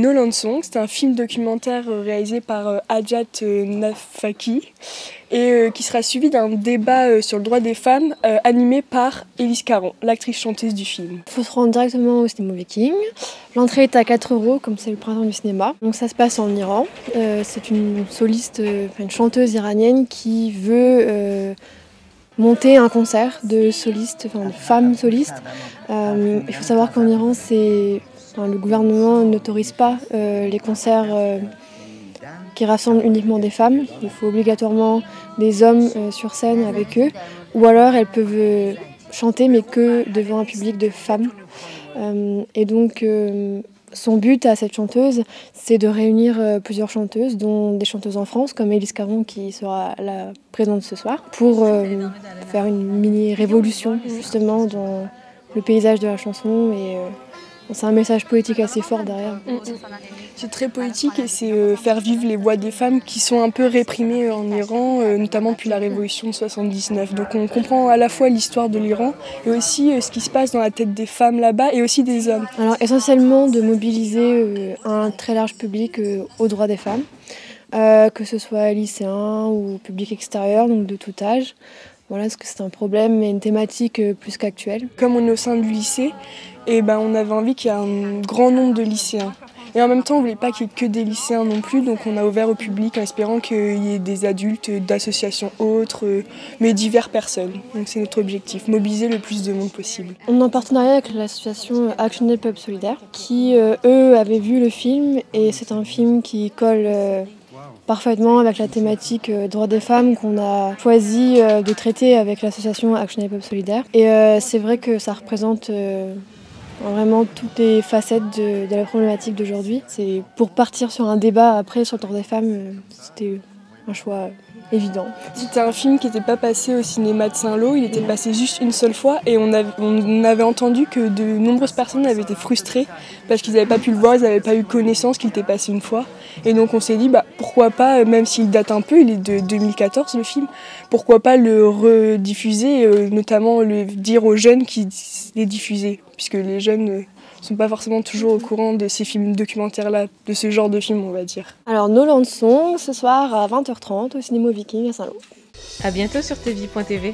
Noland Song. C'est un film documentaire réalisé par Ajat Nafaki et qui sera suivi d'un débat sur le droit des femmes animé par Élise Caron, l'actrice chanteuse du film. Il faut se rendre directement au cinéma Viking. L'entrée est à 4 €, comme c'est le printemps du cinéma. Donc ça se passe en Iran. C'est une soliste, une chanteuse iranienne qui veut monter un concert de solistes, de femmes solistes. Il faut savoir qu'en Iran, le gouvernement n'autorise pas les concerts qui rassemblent uniquement des femmes. Il faut obligatoirement des hommes sur scène avec eux. Ou alors elles peuvent chanter mais que devant un public de femmes. Et donc son but à cette chanteuse, c'est de réunir plusieurs chanteuses, dont des chanteuses en France, comme Élise Caron qui sera là présente ce soir, pour faire une mini-révolution justement dans le paysage de la chanson. Et c'est un message poétique assez fort derrière. C'est très poétique et c'est faire vivre les voix des femmes qui sont un peu réprimées en Iran, notamment depuis la révolution de 79. Donc on comprend à la fois l'histoire de l'Iran et aussi ce qui se passe dans la tête des femmes là-bas et aussi des hommes. Alors essentiellement de mobiliser un très large public aux droits des femmes, que ce soit lycéens ou public extérieur, donc de tout âge. Voilà, parce que c'est un problème et une thématique plus qu'actuelle. Comme on est au sein du lycée, on avait envie qu'il y ait un grand nombre de lycéens. Et en même temps, on ne voulait pas qu'il y ait que des lycéens non plus, donc on a ouvert au public en espérant qu'il y ait des adultes d'associations autres, mais diverses personnes. Donc c'est notre objectif, mobiliser le plus de monde possible. On est en partenariat avec l'association Action Aid Peuple Solidaire, qui eux avaient vu le film, et c'est un film qui colle parfaitement avec la thématique droits des femmes qu'on a choisi de traiter avec l'association Action Aid Peuple Solidaire. Et c'est vrai que ça représente vraiment toutes les facettes de la problématique d'aujourd'hui. C'est pour partir sur un débat après sur le droit des femmes, c'était un choix évident. C'était un film qui n'était pas passé au cinéma de Saint-Lô, il était passé juste une seule fois et on avait entendu que de nombreuses personnes avaient été frustrées parce qu'ils n'avaient pas pu le voir, ils n'avaient pas eu connaissance qu'il était passé une fois. Et donc on s'est dit pourquoi pas, même s'il date un peu, il est de 2014 le film, pourquoi pas le rediffuser, notamment le dire aux jeunes qui les diffusaient, puisque les jeunes ne sont pas forcément toujours au courant de ces films documentaires-là, de ce genre de film, on va dire. Alors Noland Song, ce soir à 20h30 au cinéma Viking à Saint-Lô. À bientôt sur tvie.tv.